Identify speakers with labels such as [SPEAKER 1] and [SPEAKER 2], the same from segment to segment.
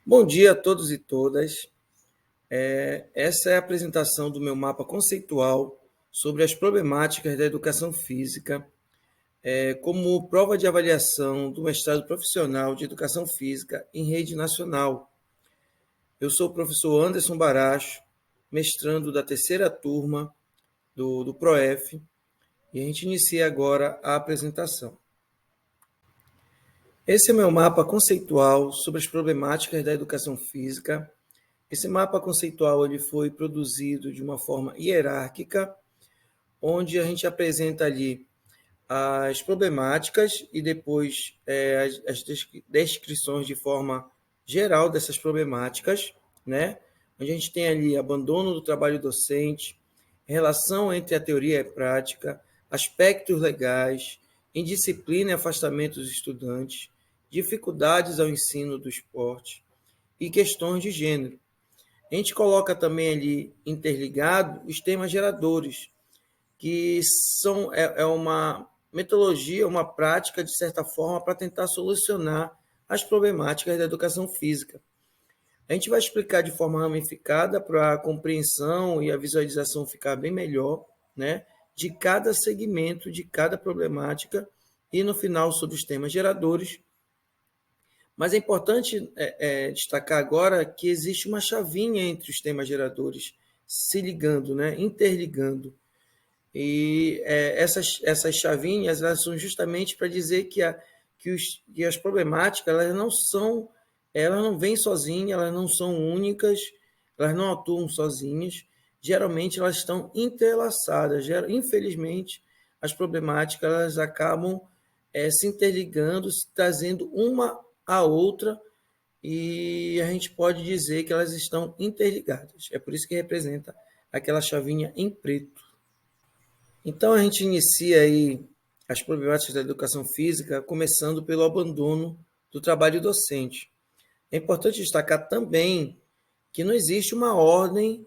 [SPEAKER 1] Bom dia a todos e todas. Essa é a apresentação do meu mapa conceitual sobre as problemáticas da educação física, como prova de avaliação do mestrado profissional de educação física em rede nacional. Eu sou o professor Anderson Baracho, mestrando da terceira turma do PROEF, e a gente inicia agora a apresentação. Esse é meu mapa conceitual sobre as problemáticas da educação física. Esse mapa conceitual ele foi produzido de uma forma hierárquica, onde a gente apresenta ali as problemáticas e depois as descrições de forma geral dessas problemáticas, né? Onde a gente tem ali abandono do trabalho docente, relação entre a teoria e a prática, aspectos legais, indisciplina e afastamento dos estudantes, dificuldades ao ensino do esporte e questões de gênero. A gente coloca também ali interligado os temas geradores, que é uma metodologia, uma prática, de certa forma, para tentar solucionar as problemáticas da educação física. A gente vai explicar de forma ramificada para a compreensão e a visualização ficar bem melhor, né, de cada segmento, de cada problemática, e no final sobre os temas geradores. Mas é importante destacar agora que existe uma chavinha entre os temas geradores se ligando, né, interligando. E essas chavinhas elas são justamente para dizer que as problemáticas elas não vêm sozinhas, elas não são únicas, elas não atuam sozinhas. Geralmente elas estão entrelaçadas. Infelizmente, as problemáticas elas acabam se interligando, trazendo uma à outra, e a gente pode dizer que elas estão interligadas. É por isso que representa aquela chavinha em preto. Então, a gente inicia aí as problemáticas da educação física, começando pelo abandono do trabalho docente. É importante destacar também que não existe uma ordem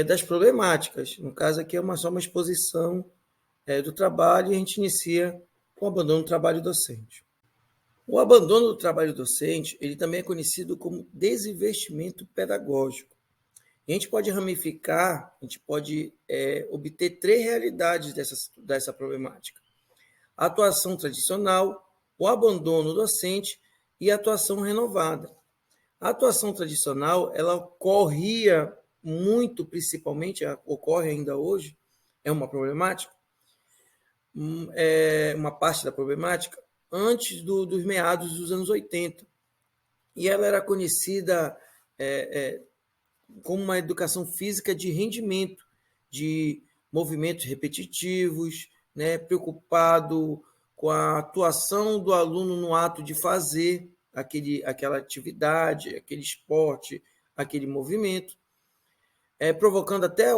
[SPEAKER 1] das problemáticas. No caso aqui é só uma exposição do trabalho, e a gente inicia com o abandono do trabalho docente. O abandono do trabalho docente ele também é conhecido como desinvestimento pedagógico. A gente pode ramificar, a gente pode obter três realidades dessa problemática: a atuação tradicional, o abandono docente e a atuação renovada. A atuação tradicional, ela ocorria muito, principalmente, ocorre ainda hoje, é uma problemática, uma parte da problemática, antes dos meados dos anos 80. E ela era conhecida como uma educação física de rendimento, de movimentos repetitivos, né, preocupado com a atuação do aluno no ato de fazer aquela atividade, aquele esporte, aquele movimento, provocando até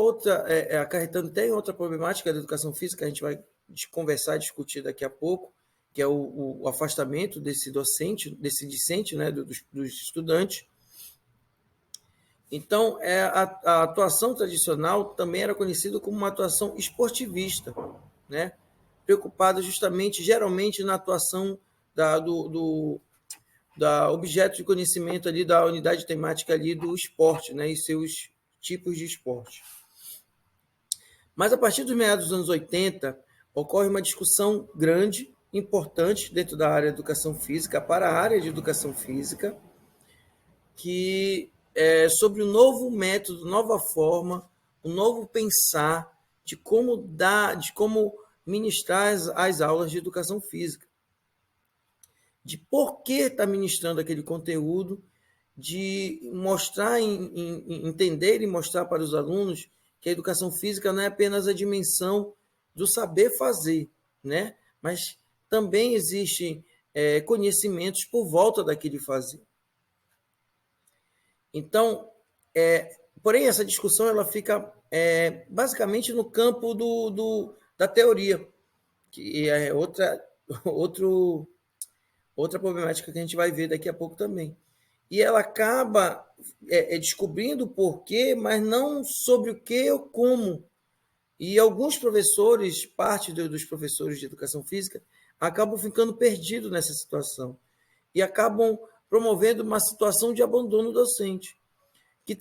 [SPEAKER 1] acarretando até em outra problemática da educação física, a gente vai conversar, discutir daqui a pouco, que é o afastamento desse docente, desse discente, né, dos estudantes. Então, a atuação tradicional também era conhecida como uma atuação esportivista, né? Preocupada justamente, geralmente, na atuação da objeto de conhecimento ali, da unidade temática ali do esporte, né? E seus tipos de esporte. Mas, a partir dos meados dos anos 80, ocorre uma discussão grande, importante, dentro da área de educação física, para a área de educação física, que sobre o novo método, nova forma, o novo pensar de como ministrar as aulas de educação física, de por que está ministrando aquele conteúdo, de mostrar, entender e mostrar para os alunos que a educação física não é apenas a dimensão do saber fazer, né? Mas também existem conhecimentos por volta daquele fazer. Então, porém, essa discussão ela fica basicamente no campo da teoria, que é outra problemática que a gente vai ver daqui a pouco também. E ela acaba descobrindo o porquê, mas não sobre o que ou como. E alguns professores, parte dos professores de educação física, acabam ficando perdidos nessa situação e acabam promovendo uma situação de abandono docente, que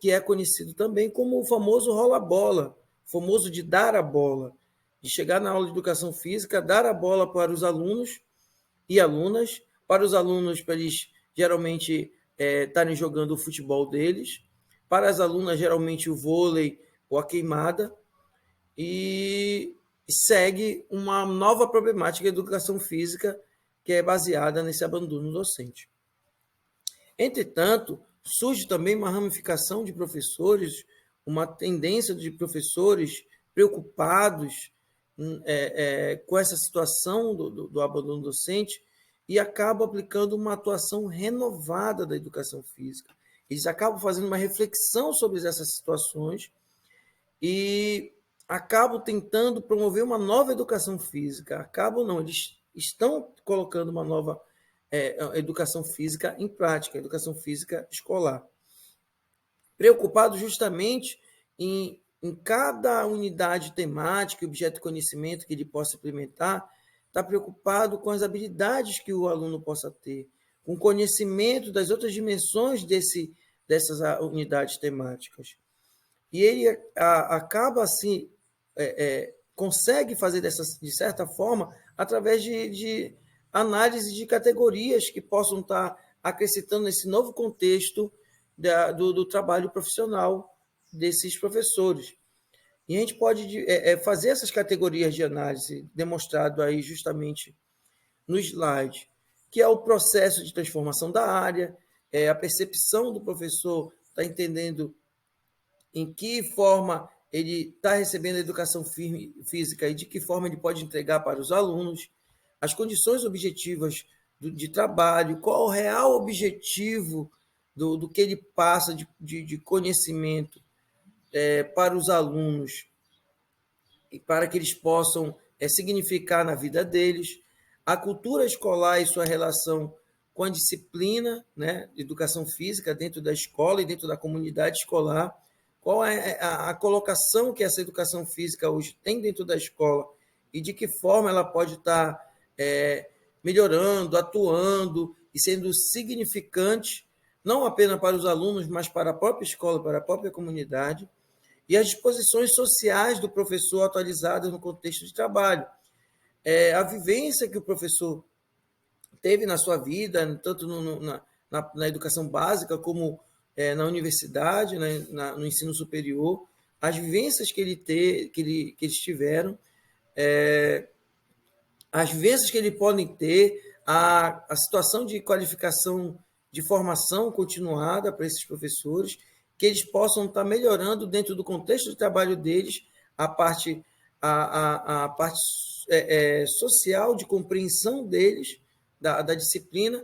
[SPEAKER 1] é conhecido também como o famoso rola-bola, famoso de dar a bola, de chegar na aula de educação física, dar a bola para os alunos e alunas, para os alunos, para eles geralmente estarem jogando o futebol deles, para as alunas, geralmente o vôlei ou a queimada, e segue uma nova problemática da educação física que é baseada nesse abandono docente. Entretanto, surge também uma ramificação de professores, uma tendência de professores preocupados com essa situação do abandono docente e acabam aplicando uma atuação renovada da educação física. Eles acabam fazendo uma reflexão sobre essas situações e acabam tentando promover uma nova educação física. Acabam não, eles estão colocando uma nova educação física em prática, educação física escolar. Preocupado justamente em cada unidade temática e objeto de conhecimento que ele possa implementar, está preocupado com as habilidades que o aluno possa ter, com o conhecimento das outras dimensões dessas unidades temáticas. E ele acaba, assim, consegue fazer de certa forma, através de análise de categorias que possam estar acrescentando nesse novo contexto do trabalho profissional desses professores. E a gente pode fazer essas categorias de análise, demonstrado aí justamente no slide, que é o processo de transformação da área, a percepção do professor está entendendo em que forma ele está recebendo a educação física e de que forma ele pode entregar para os alunos, as condições objetivas de trabalho, qual o real objetivo do que ele passa de conhecimento para os alunos e para que eles possam significar na vida deles, a cultura escolar e sua relação com a disciplina, né, de educação física dentro da escola e dentro da comunidade escolar, qual é a colocação que essa educação física hoje tem dentro da escola e de que forma ela pode estar melhorando, atuando e sendo significante, não apenas para os alunos, mas para a própria escola, para a própria comunidade, e as disposições sociais do professor atualizadas no contexto de trabalho. A vivência que o professor teve na sua vida, tanto na educação básica como na universidade, no ensino superior, as vivências que eles tiveram, as vivências que eles podem ter, a situação de qualificação, de formação continuada para esses professores, que eles possam estar melhorando dentro do contexto de trabalho deles a parte social de compreensão deles, da disciplina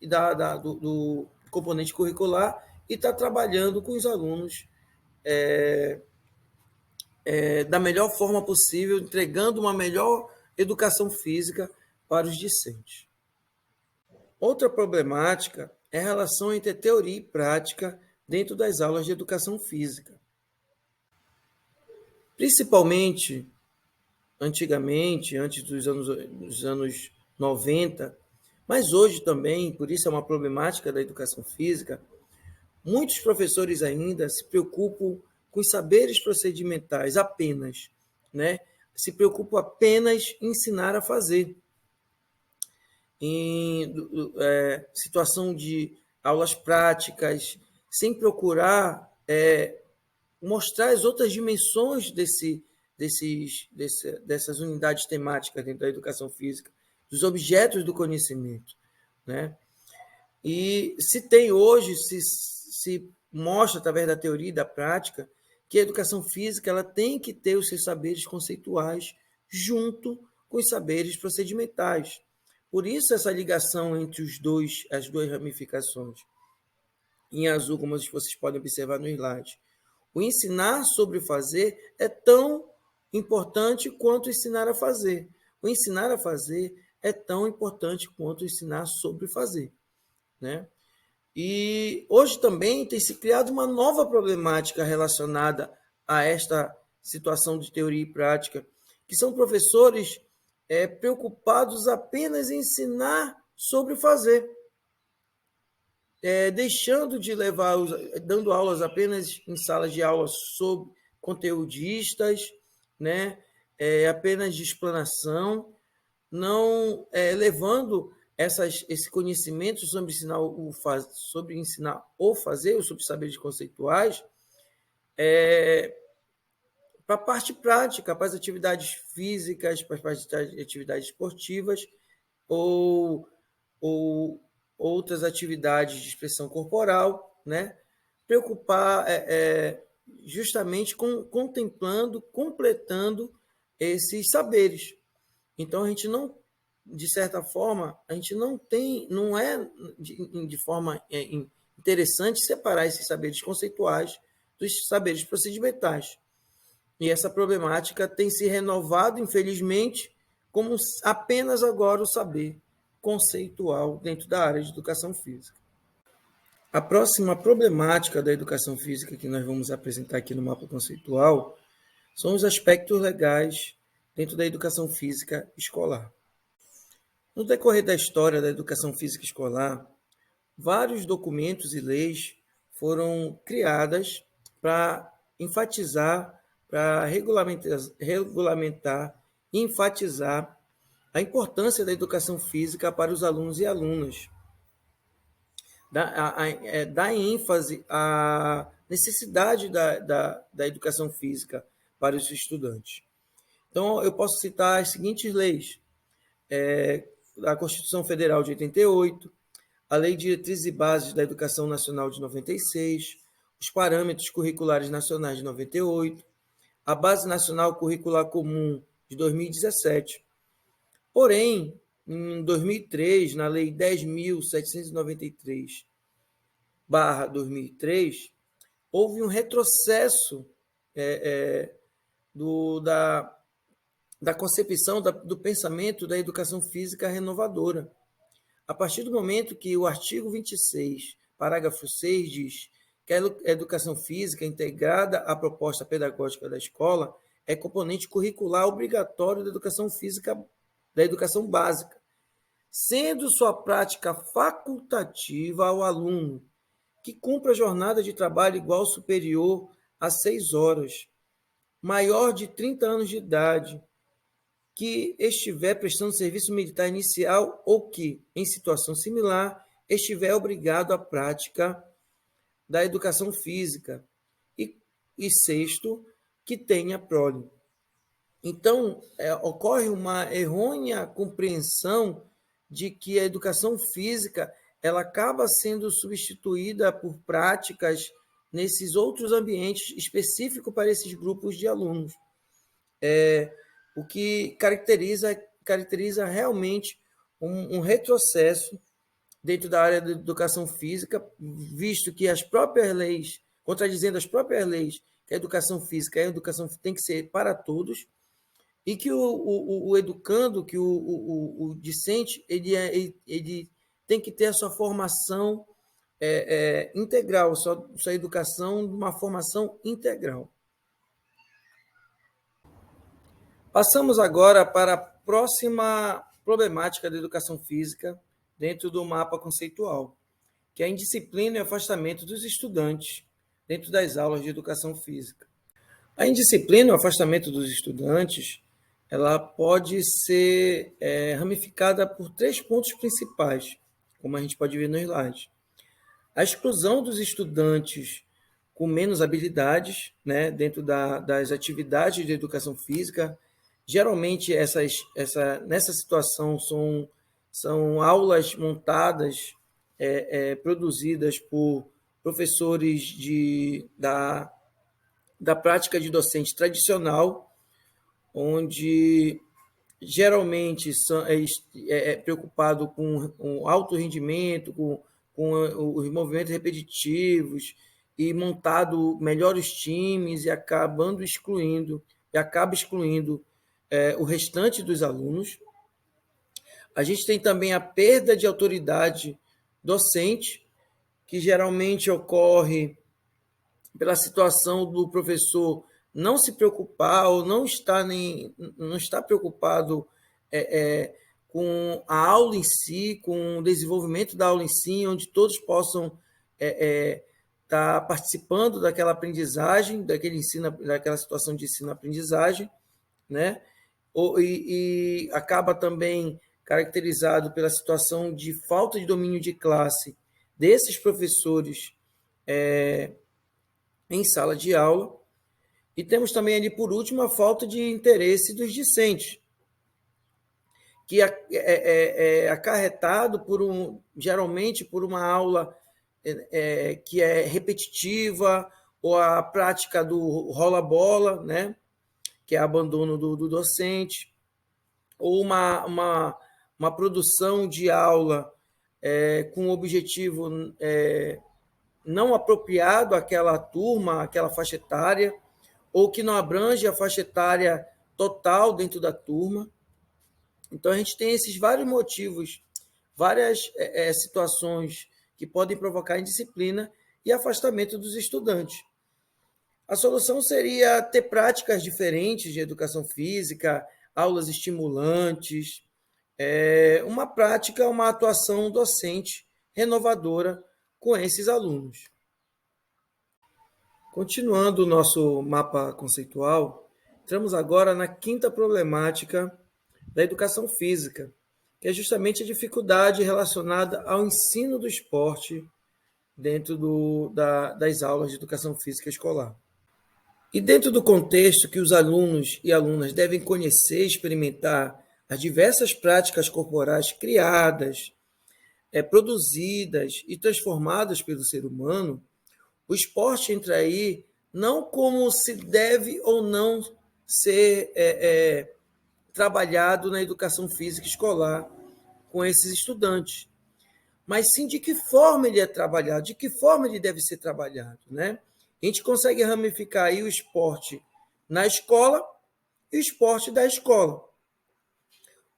[SPEAKER 1] e do componente curricular, e estar trabalhando com os alunos da melhor forma possível, entregando uma melhor educação física para os discentes. Outra problemática é a relação entre teoria e prática dentro das aulas de educação física. Principalmente, antigamente, antes dos anos 90, mas hoje também, por isso é uma problemática da educação física, muitos professores ainda se preocupam com os saberes procedimentais apenas, né? Se preocupam apenas em ensinar a fazer. Em situação de aulas práticas, sem procurar mostrar as outras dimensões dessas unidades temáticas dentro da educação física, dos objetos do conhecimento, né? E se tem hoje, se mostra através da teoria e da prática, que a educação física ela tem que ter os seus saberes conceituais junto com os saberes procedimentais. Por isso essa ligação entre as duas ramificações. Em azul, como vocês podem observar no slide. O ensinar sobre fazer é tão importante quanto ensinar a fazer. O ensinar a fazer é tão importante quanto ensinar sobre fazer, né? E hoje também tem se criado uma nova problemática relacionada a esta situação de teoria e prática, que são professores preocupados apenas em ensinar sobre fazer. deixando de levar, dando aulas apenas em salas de aula sobre conteudistas, né? Apenas de explanação, não levando esse conhecimento sobre ensinar ou fazer, ou sobre saberes conceituais, para a parte prática, para as atividades físicas, para as atividades esportivas ou, ou outras atividades de expressão corporal, né? Preocupar justamente contemplando, completando esses saberes. Então, a gente não, de certa forma, a gente não é de forma interessante separar esses saberes conceituais dos saberes procedimentais. E essa problemática tem se renovado, infelizmente, como apenas agora o saber conceitual dentro da área de educação física. A próxima problemática da educação física que nós vamos apresentar aqui no mapa conceitual são os aspectos legais dentro da educação física escolar. No decorrer da história da educação física escolar, vários documentos e leis foram criadas para enfatizar, para regulamentar e enfatizar a importância da educação física para os alunos e alunas. Dá ênfase à necessidade da educação física para os estudantes. Então, eu posso citar as seguintes leis. A Constituição Federal de 88, a Lei de Diretrizes e Bases da Educação Nacional de 96, os Parâmetros Curriculares Nacionais de 98, a Base Nacional Curricular Comum de 2017. Porém, em 2003, na Lei 10.793/2003, houve um retrocesso da concepção do pensamento da educação física renovadora. A partir do momento que o artigo 26, parágrafo 6, diz que a educação física integrada à proposta pedagógica da escola é componente curricular obrigatório da educação física, da educação básica, sendo sua prática facultativa ao aluno, que cumpra a jornada de trabalho igual ou superior a 6 horas, maior de 30 anos de idade, que estiver prestando serviço militar inicial ou que, em situação similar, estiver obrigado à prática da educação física. E sexto, que tenha prole. Então, ocorre uma errônea compreensão de que a educação física ela acaba sendo substituída por práticas nesses outros ambientes específicos para esses grupos de alunos. O que caracteriza realmente um retrocesso dentro da área da educação física, visto que as próprias leis, contradizendo as próprias leis, que a educação física tem que ser para todos, e que o educando, que o discente, ele tem que ter a sua formação integral, sua educação de uma formação integral. Passamos agora para a próxima problemática da educação física dentro do mapa conceitual, que é a indisciplina e afastamento dos estudantes dentro das aulas de educação física. A indisciplina e o afastamento dos estudantes ela pode ser ramificada por 3 pontos principais, como a gente pode ver no slide. A exclusão dos estudantes com menos habilidades, né, dentro das atividades de educação física. Geralmente, nessa situação, são aulas montadas, produzidas por professores da prática de docente tradicional, onde geralmente é preocupado com o alto rendimento, com os movimentos repetitivos e montado melhores times e acaba excluindo o restante dos alunos. A gente tem também a perda de autoridade docente, que geralmente ocorre pela situação do professor não se preocupar ou não está preocupado com a aula em si, com o desenvolvimento da aula em si, onde todos possam estar participando daquela aprendizagem, daquele ensino, daquela situação de ensino-aprendizagem, né? E acaba também caracterizado pela situação de falta de domínio de classe desses professores em sala de aula. E temos também ali, por último, a falta de interesse dos discentes, que é acarretado geralmente por uma aula que é repetitiva, ou a prática do rola-bola, né? Que é abandono do docente, ou uma produção de aula com objetivo não apropriado àquela turma, àquela faixa etária, ou que não abrange a faixa etária total dentro da turma. Então, a gente tem esses vários motivos, várias situações que podem provocar indisciplina e afastamento dos estudantes. A solução seria ter práticas diferentes de educação física, aulas estimulantes, uma prática, uma atuação docente renovadora com esses alunos. Continuando o nosso mapa conceitual, entramos agora na quinta problemática da educação física, que é justamente a dificuldade relacionada ao ensino do esporte dentro das aulas de educação física escolar. E dentro do contexto que os alunos e alunas devem conhecer e experimentar as diversas práticas corporais criadas, produzidas e transformadas pelo ser humano, o esporte entra aí não como se deve ou não ser trabalhado na educação física escolar com esses estudantes, mas sim de que forma ele é trabalhado, de que forma ele deve ser trabalhado, né? A gente consegue ramificar aí o esporte na escola e o esporte da escola,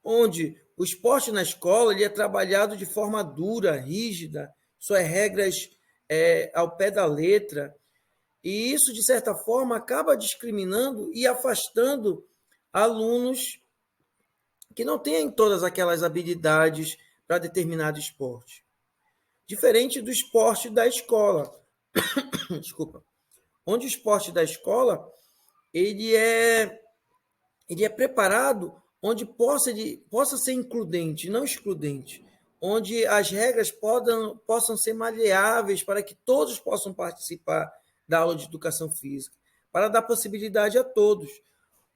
[SPEAKER 1] onde o esporte na escola ele é trabalhado de forma dura, rígida, suas regras ao pé da letra, e isso, de certa forma, acaba discriminando e afastando alunos que não têm todas aquelas habilidades para determinado esporte. Diferente do esporte da escola. Desculpa. Onde o esporte da escola ele é preparado onde possa ser includente, não excludente, onde as regras possam ser maleáveis para que todos possam participar da aula de educação física, para dar possibilidade a todos,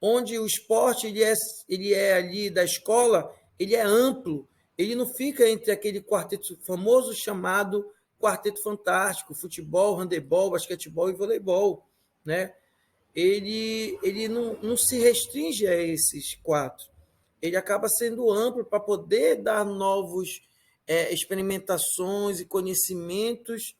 [SPEAKER 1] onde o esporte ele é ali da escola, ele é amplo, ele não fica entre aquele quarteto famoso chamado quarteto fantástico, futebol, handebol, basquetebol e voleibol, né? Ele não se restringe a esses quatro. Ele acaba sendo amplo para poder dar novos experimentações e conhecimentos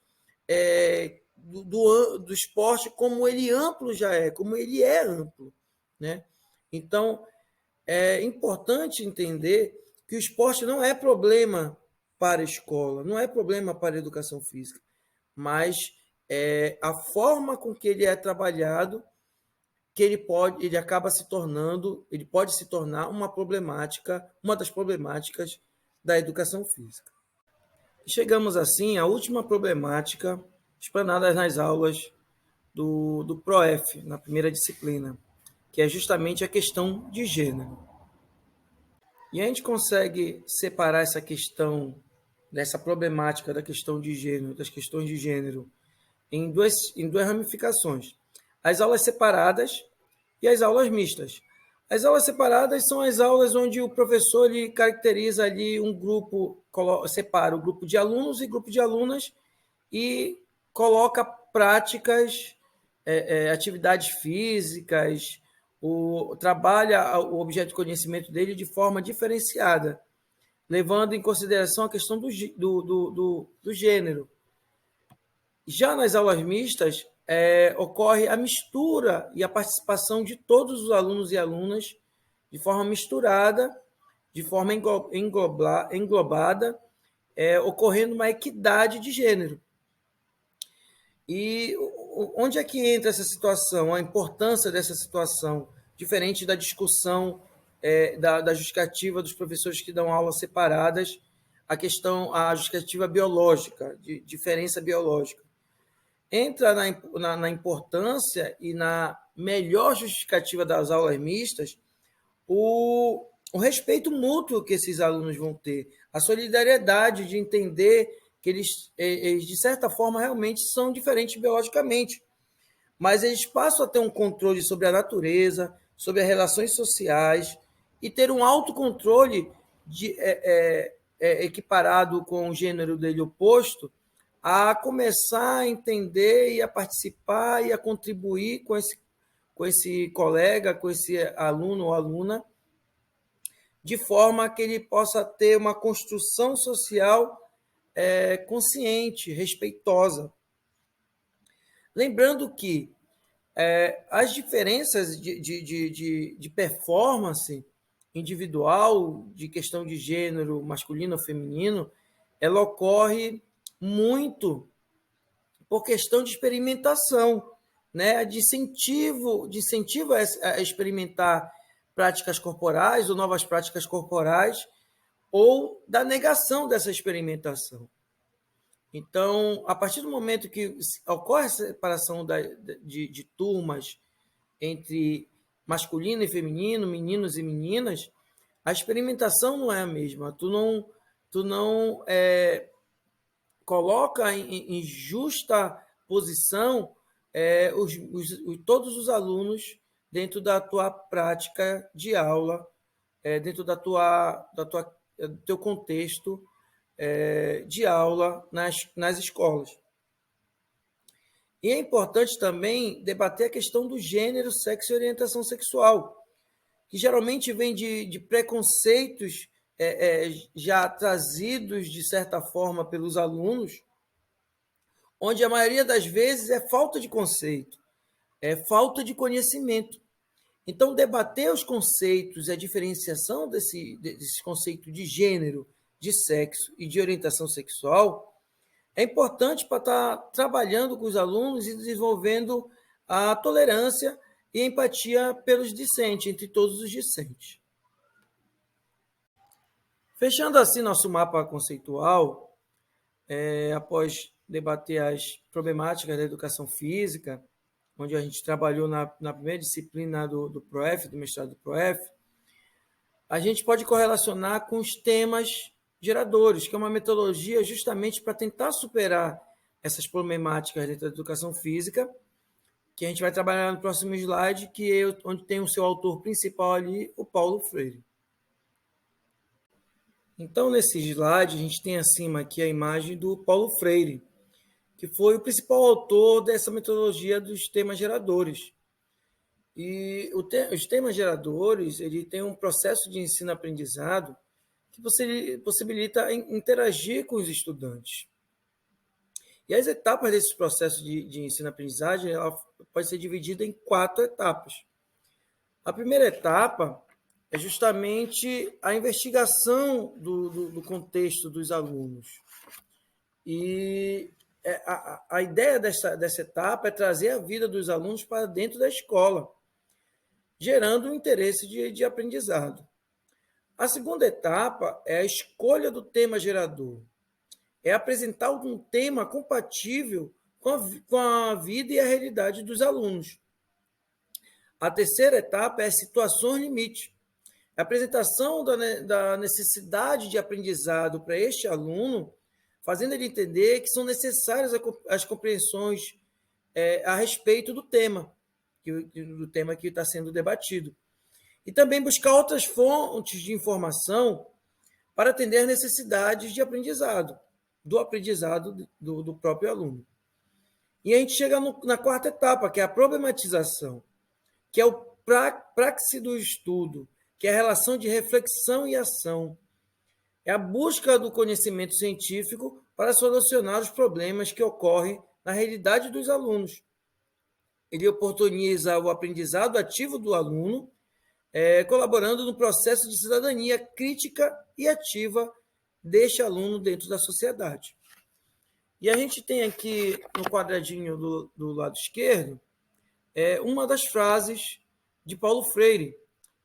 [SPEAKER 1] do esporte, como ele amplo já é, como ele é amplo, né? Então, é importante entender que o esporte não é problema para a escola, não é problema para a educação física, mas a forma com que ele é trabalhado que ele pode se tornar uma das problemáticas da educação física. Chegamos assim à última problemática explanada nas aulas do PROF, na primeira disciplina, que é justamente a questão de gênero. E a gente consegue separar essa questão, dessa problemática da questão de gênero, das questões de gênero, em duas ramificações. As aulas separadas e as aulas mistas. As aulas separadas são as aulas onde o professor ele caracteriza ali um grupo, separa o grupo de alunos e grupo de alunas e coloca práticas, atividades físicas, trabalha o objeto de conhecimento dele de forma diferenciada, levando em consideração a questão do gênero. Já nas aulas mistas, ocorre a mistura e a participação de todos os alunos e alunas de forma misturada, de forma englobada, ocorrendo uma equidade de gênero. E onde é que entra essa situação, a importância dessa situação, diferente da discussão da justificativa dos professores que dão aulas separadas, a justificativa biológica, de diferença biológica. Entra na importância e na melhor justificativa das aulas mistas o respeito mútuo que esses alunos vão ter, a solidariedade de entender que eles, de certa forma, realmente são diferentes biologicamente, mas eles passam a ter um controle sobre a natureza, sobre as relações sociais e ter um autocontrole equiparado com o gênero dele oposto, a começar a entender e a participar e a contribuir com esse colega, com esse aluno ou aluna, de forma que ele possa ter uma construção social consciente, respeitosa. Lembrando que as diferenças de performance individual, de questão de gênero masculino ou feminino, ela ocorre muito por questão de experimentação, né? de incentivo a experimentar práticas corporais ou novas práticas corporais, ou da negação dessa experimentação. Então, a partir do momento que ocorre a separação de turmas entre masculino e feminino, meninos e meninas, a experimentação não é a mesma. Tu não coloca em justa posição todos os alunos dentro da tua prática de aula, dentro do teu contexto de aula nas escolas. E é importante também debater a questão do gênero, sexo e orientação sexual, que geralmente vem de preconceitos já trazidos, de certa forma, pelos alunos, onde a maioria das vezes é falta de conceito, é falta de conhecimento. Então, debater os conceitos, a diferenciação desse conceito de gênero, de sexo e de orientação sexual é importante para estar trabalhando com os alunos e desenvolvendo a tolerância e a empatia pelos discentes, entre todos os discentes. Fechando assim nosso mapa conceitual, após debater as problemáticas da educação física, onde a gente trabalhou na primeira disciplina do ProF, do mestrado do ProF, a gente pode correlacionar com os temas geradores, que é uma metodologia justamente para tentar superar essas problemáticas dentro da educação física, que a gente vai trabalhar no próximo slide, onde tem o seu autor principal ali, o Paulo Freire. Então, nesse slide, a gente tem acima aqui a imagem do Paulo Freire, que foi o principal autor dessa metodologia dos temas geradores. E os temas geradores, ele tem um processo de ensino-aprendizado que possibilita interagir com os estudantes. E as etapas desse processo de ensino-aprendizagem pode ser dividida em 4 etapas. A primeira etapa é justamente a investigação do contexto dos alunos. E a ideia dessa etapa é trazer a vida dos alunos para dentro da escola, gerando um interesse de aprendizado. A segunda etapa é a escolha do tema gerador. É apresentar um tema compatível com a vida e a realidade dos alunos. A terceira etapa é situações limite. A apresentação da necessidade de aprendizado para este aluno, fazendo ele entender que são necessárias as compreensões a respeito do tema que está sendo debatido. E também buscar outras fontes de informação para atender às necessidades de aprendizado, do próprio aluno. E a gente chega na quarta etapa, que é a problematização, que é o praxe do estudo, que é a relação de reflexão e ação. É a busca do conhecimento científico para solucionar os problemas que ocorrem na realidade dos alunos. Ele oportuniza o aprendizado ativo do aluno, colaborando no processo de cidadania crítica e ativa deste aluno dentro da sociedade. E a gente tem aqui no quadradinho do lado esquerdo uma das frases de Paulo Freire,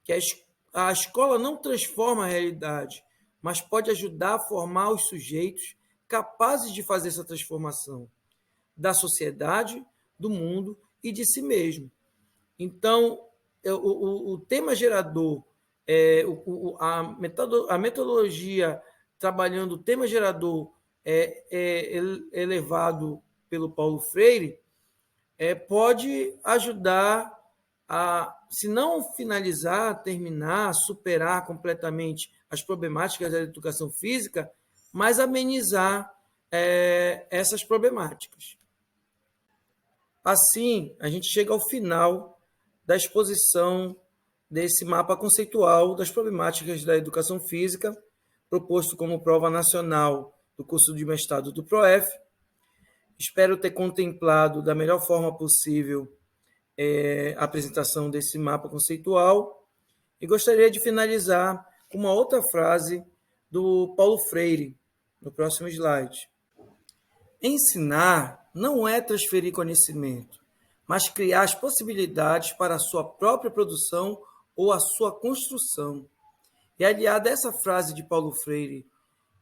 [SPEAKER 1] que é a escola não transforma a realidade, mas pode ajudar a formar os sujeitos capazes de fazer essa transformação da sociedade, do mundo e de si mesmo. Então, o tema gerador, a metodologia trabalhando o tema gerador elevado pelo Paulo Freire, pode ajudar a, se não finalizar, terminar, superar completamente as problemáticas da educação física, mas amenizar essas problemáticas. Assim, a gente chega ao final da exposição desse mapa conceitual das problemáticas da educação física, proposto como prova nacional do curso de mestrado do PROEF. Espero ter contemplado da melhor forma possível a apresentação desse mapa conceitual e gostaria de finalizar com uma outra frase do Paulo Freire, no próximo slide. Ensinar não é transferir conhecimento, mas criar as possibilidades para a sua própria produção ou a sua construção. E aliada a essa frase de Paulo Freire,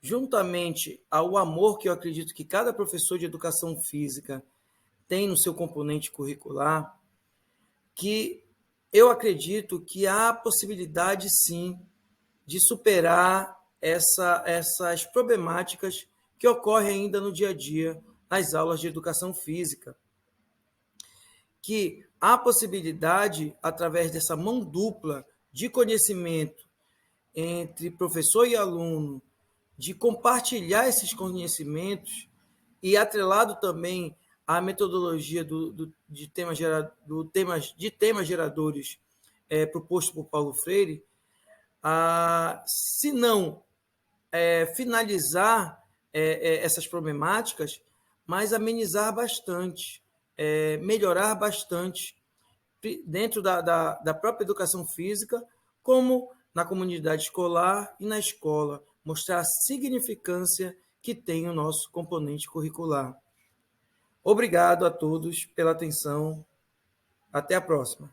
[SPEAKER 1] juntamente ao amor que eu acredito que cada professor de educação física tem no seu componente curricular, que eu acredito que há possibilidade, sim, de superar essas problemáticas que ocorrem ainda no dia a dia nas aulas de educação física. Que há possibilidade, através dessa mão dupla de conhecimento entre professor e aluno, de compartilhar esses conhecimentos e atrelado também à metodologia de temas geradores proposto por Paulo Freire, se não finalizar essas problemáticas, mas amenizar bastante, melhorar bastante dentro da própria educação física, como na comunidade escolar e na escola, mostrar a significância que tem o nosso componente curricular. Obrigado a todos pela atenção. Até a próxima.